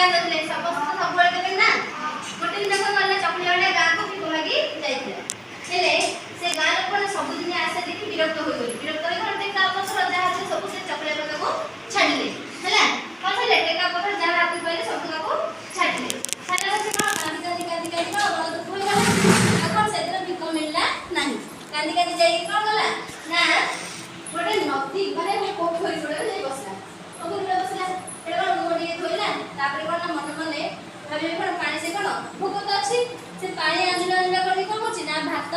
गाँ जाते समस्त सब देवे ना गोटे दिन कौन कले चकुली वाले गाँ को भिक मागी जाइए से गाँ लोक सबुदिन आशा देखी विरक्त हो गई विरक्त हो टेका पथर जहाँ अच्छे सब से चकुलिया पता को छाड़िले है कौन छाड़े टेका पथर जहाँ हाथ पाइले सब को छाड़िले छाड़ा से कौन कांदी कांदी कांदी बड़ा दुख हो गला कौन से भिक मिलला नहीं कांदी कांदी जाइए कौन गला ना गोटे नदी माने पोखरी गुड़ा जाई बसला पोखरी गुड़ा बसला एटा कौन गोटे थोइला तापर कौन ना मन मने भाबे कौन पानी से कौन भोक तो अच्छी से पानी आंजिला आंजिला करके कौन करछि ना भात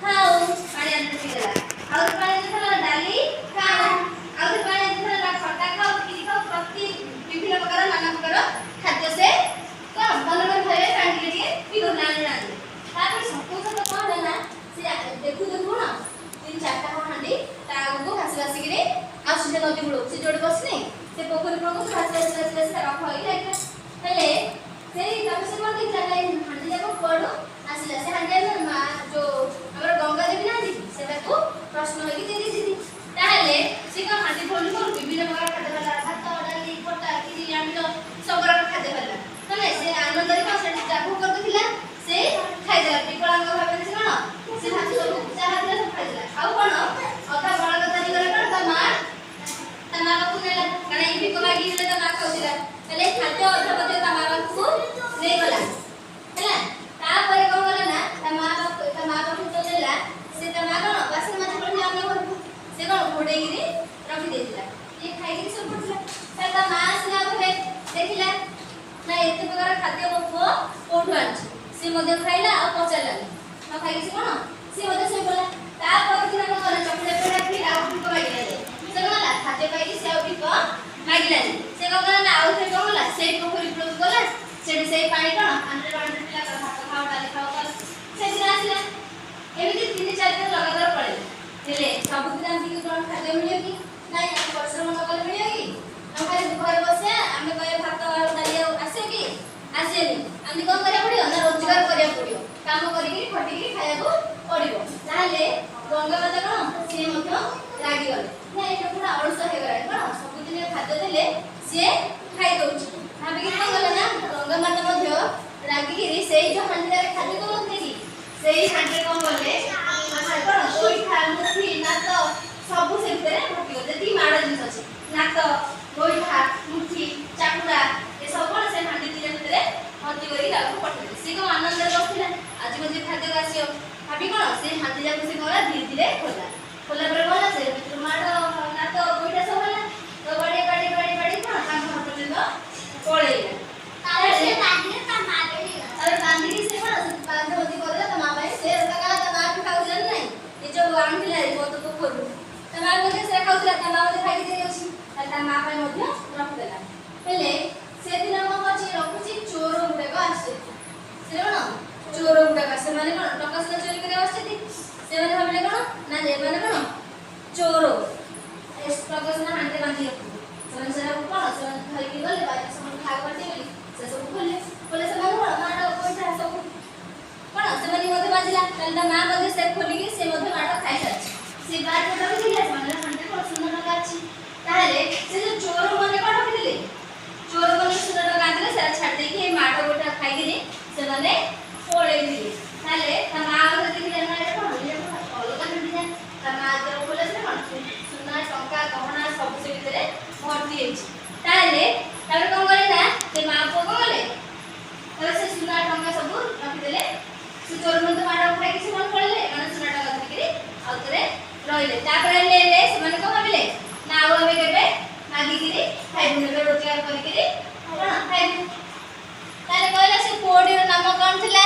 खाओ पानी आंजिला पिला और पानी देला डाली खाओ और पानी देला खट्टा खाओ खिरी खाओ प्रति विभिन्न प्रकार नाना प्रकार खाद्य से कौन भल भल खाए पानी के पिगो नानी नानी तापर संकोच तो कौन ना से देखु देखु ना तीन चारटा हांडी ता आगु घास घासी गिरे आसुचे नदी गुलो से जोड़ बसने से पोखरी को घास घास रख होई लाइक हेले सेही तब से कोन देखला लाइन हांडी जाको पड़ो आसिला से हांडी मा जो हमर गंगा देवी ना दी सेटा को प्रश्न होई कि दीदी ताहले से को हांडी खोल को विभिन्न प्रकार खाद्य वाला भात डाली खट्टा खिरी आमिलो सब प्रकार खाद्य वाला तने से आनंद रे को सेटा जाको कर दिला से खाइ देला विकलांग भाबे से कोन से भात सब चाहा दिला सब खाइ दिला आउ कोन अधा बड़ा कथा नि करे कोन ता मा को नेला काना ई भिक मागी ले ता मा खाउतिला तले खाद्य अधा पते ता मा को नै गला हैला तापर कोन गला ना ता मा को तो देला से ता मा कोन बासन माछ पड़ि आमे घर से कोन घोडे गिरी रखि देतिला ये खाइ गिरी सब पड़तिला ता मा आसला घरे देखिला ना एते प्रकार खाद्य को कोठु आछि से मध्य खाइला आ पचाला न खाइ गिसी कोन से मध्य से बोला तापर दिन कोन गला चकले पेड़ा फिर आ भिक मागिला से गला खाद्य पाइ से आ भिक मागिला से कोन गला ना आउ से कोन गला से पोखरी पुलो गला सेठी से पानी कोन आंद्रे बांद्रे पिला भात खाओ डाली खाओ कर से दिन आसिला एमिति 3-4 दिन लगातार पड़े हेले सब दिन हम की कोन खाद्य मिलियो कि नाही हम परिश्रम न कर मिलियो कि हम खाली घर बसे हमें कहे भात डाली आसे कि आसेनी हम कोन करिया पड़ियो ना रोजगार करिया पड़ियो काम करी खटी खाया को पड़ियो ताले गंगा माता कोन से मध्य लागी गले ना एटा पूरा अलस हे गरा कोन सब दिन खाद्य देले से खाइ दउची भाबी कि कोन गला ना गंगा माता मध्य रागी गिरी सेही जो हांडी रे खाद्य को कि सेही हांडी कोन गले कोन ओइ खा मुठी नात सब से भीतर भर्ती हो जति माडा जिंस अछि नात ओइ खा मुठी चाकुरा ए सब कोन से हांडी भीतर भर्ती करी लागू पठे से को आनंद बसिला आज को जे खाद्य आसियो भाबी कोन से हांडी जाको से गला धीरे धीरे खोला पर कोन से टमाटो नात ओइटा सब होला तो बड़ी कोन काम पर्यंत पळेइला तारे से कांदी ता मागे अरे कांदी से कोन बांध होती करला त मामा से लगा त मा खाउला नै ए जो आंठिला रे मत को खोलु त मा मते से खाउला त मा मते खाइ दे अछि त मा पाइ मध्य रख देला हेले से दिन हम अछि रखुची चोर गुडे को आसे से कोन चोर गुडे का से माने कोन टका से चोरी करे आसे से माने भाबले कोन ना जे माने कोन चोर एस टका से हांडे बांधी रखु से कोन से धरि के गले बाय से खाग पड़ते बोली से सब खोले से माने कोन माडा कोइटा सब कोन से माने मते बाजिला तल ता मा मते से खोली के से मते माडा खाइ जाछि से बार को रखि दिला माने हांडे को सुंदर लगा अछि ताले से जो चोर माने कोन रखि दिले चोर माने सुंदर लगा दिले से छाड़ दे के माडा गोटा खाइ गिनी से माने पोळे दिले ताले ता मा को देखि ना रे कोन ये अलगा नदी जा ता मा जो खोले से कोन सुंदर टंका गहना सब से भीतर भर्ती अछि ताले तारे कोन करे ना से मा को गले तबे से सुना टंका सब रखि देले से चोर मन तो माडा उठाई से मन पड़ले माने सुना टंका धरिकरी आउतरे रहिले तापर ले से माने को भाबिले ना आउ हमें केबे मागी गिरी खाइ बुने रोजगार करी कोन खाइ ताले कहला से कोडी रो नाम कोन थिला